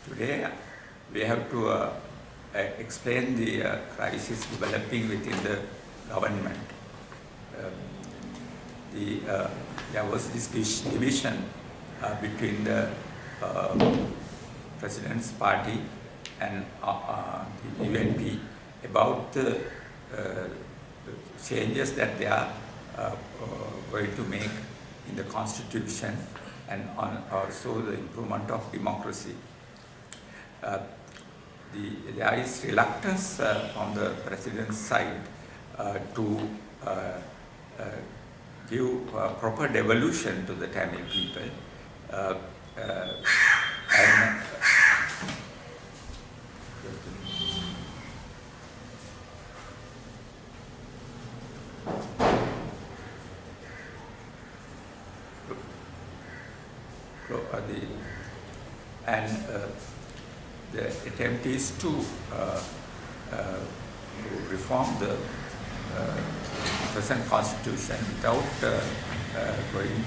Today, we have to explain the crisis developing within the government. Um, there was this division between the President's party and the UNP about the changes that they are going to make in the constitution and also the improvement of democracy. There is reluctance on the President's side to give proper devolution to the Tamil people and the attempt is to reform the present constitution without going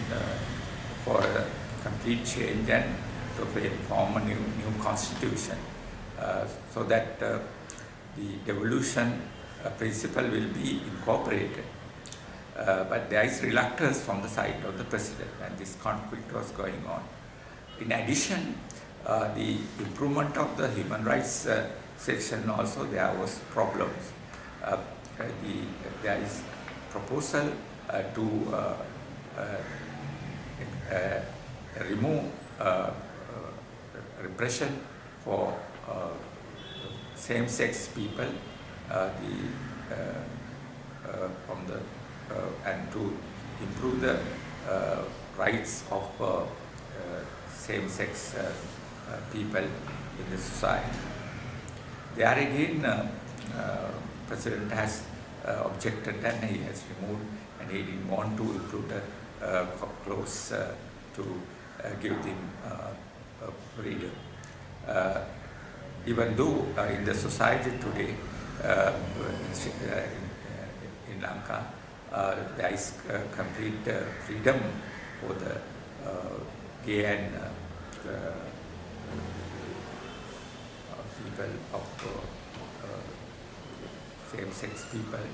for a complete change and to form a new constitution, so that the devolution principle will be incorporated. But there is reluctance from the side of the President, and this conflict was going on. In addition, the improvement of the human rights section also, there was problems. There is proposal to remove repression for same-sex people and to improve the rights of same-sex people in the society. There again, President has objected and he has removed, and he didn't want to include a clause to give them freedom. Even though in the society today, in Lanka, there is complete freedom for the gay and people of same-sex people.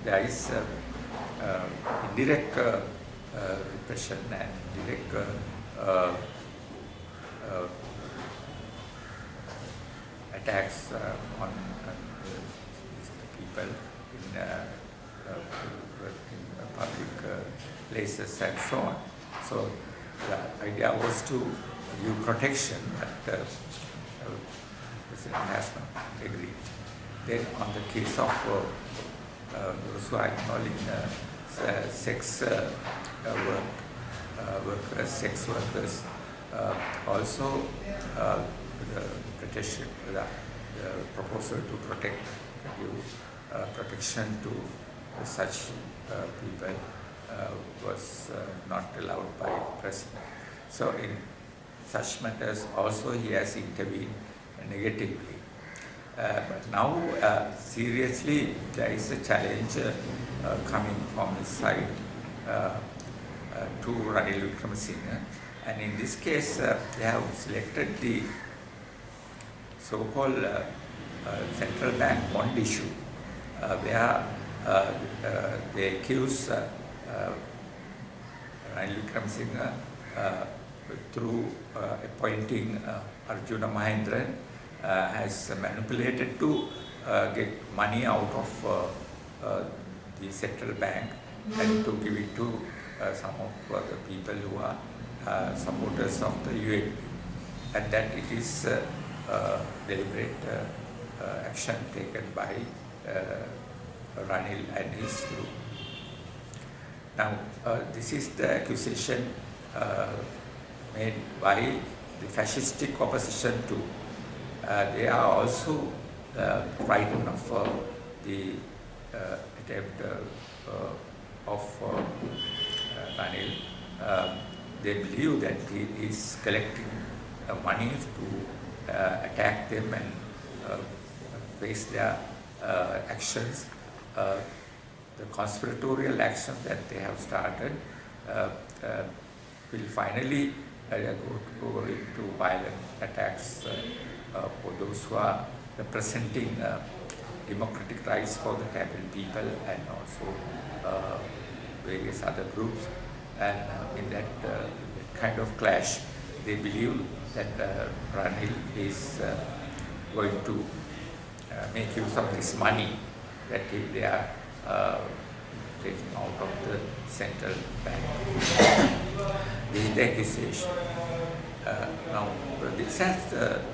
There is indirect repression and indirect attacks on people in public places and so on. So the idea was to give protection, but the President has not agreed. Then on the case of those who are involved in sex workers, sex workers, also the protection, the proposal to give protection to such people was not allowed by the President. So in such matters also he has intervened negatively. But now seriously there is a challenge coming from his side to Ranil Wickremesinghe, and in this case they have selected the so-called central bank bond issue, where they accuse Ranil Wickremesinghe through appointing Arjuna Mahendran has manipulated to get money out of the central bank and to give it to some of the people who are supporters of the UNP, and that it is deliberate action taken by Ranil and his group. Now, this is the accusation made by the fascistic opposition too. They are also frightened of the attempt of Ranil. They believe that he is collecting money to attack them and face their actions. The conspiratorial actions that they have started will finally go into violent attacks for those who are representing democratic rights for the tribal people and also various other groups. And in that kind of clash, they believe that Ranil is going to make use of this money that they are taking out of the central bank. This is the accusation. Now, this has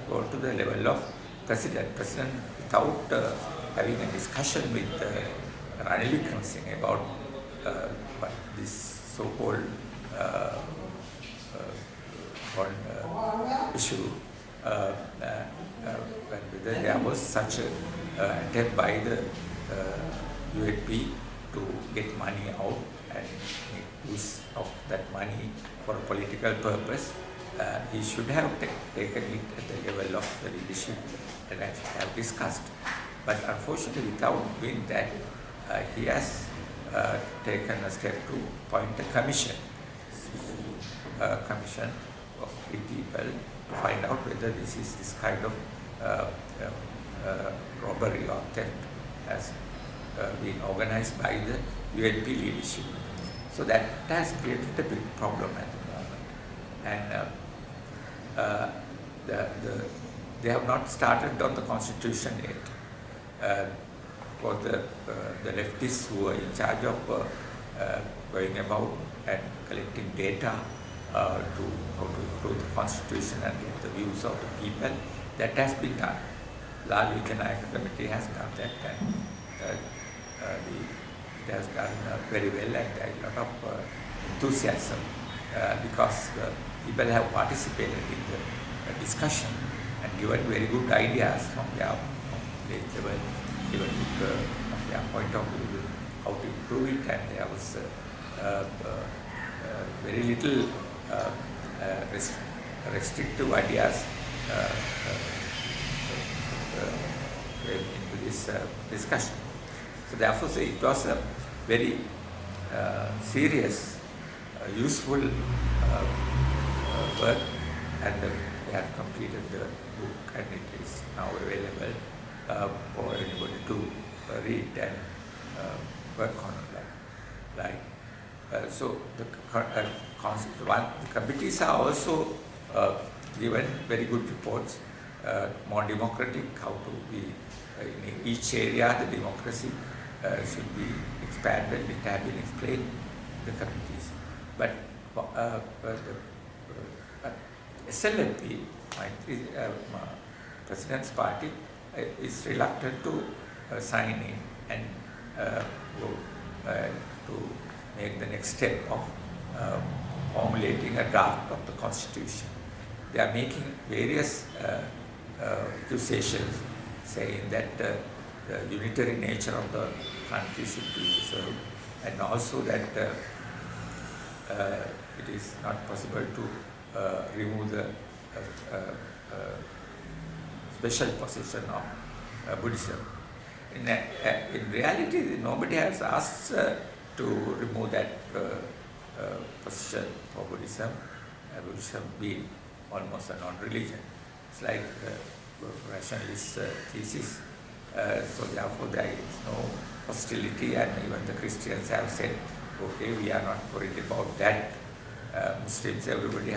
gone to the level of President. President, without having a discussion with Ranil Wickremesinghe about what this so-called issue, whether there was such an attempt by the UAP to get money out and make use of that money for a political purpose. He should have taken it at the level of the leadership that I have discussed. But unfortunately, without doing that, he has taken a step to appoint a commission of 3 people to find out whether this kind of robbery or theft has been organized by the UNP leadership. So that has created a big problem at the moment. And they have not started on the constitution yet. For the leftists who are in charge of going about and collecting data to how to improve the constitution and get the views of the people, that has been done. Lal Vikanayaka committee has done that, and it has done very well, and there is a lot of enthusiasm because people have participated in the discussion and given very good ideas from their level, given from their point of view how to improve it, and there was very little restrictive ideas into this discussion. So therefore, it was a very serious, useful work, and we have completed the book, and it is now available for anybody to read and work on it. So the committees are also given very good reports, more democratic, how to be in each area the democracy should be expanded. It has been explained in the committees. But SLLP, President's Party, is reluctant to sign in and to make the next step of formulating a draft of the constitution. They are making various accusations saying that the unitary nature of the country should be preserved, and also that it is not possible to remove the special position of Buddhism. In reality, nobody has asked to remove that position for Buddhism, Buddhism being almost a non-religion. It's like rationalist thesis. So therefore there is no hostility, and even the Christians have said, okay, we are not worried about that. Muslims, everybody has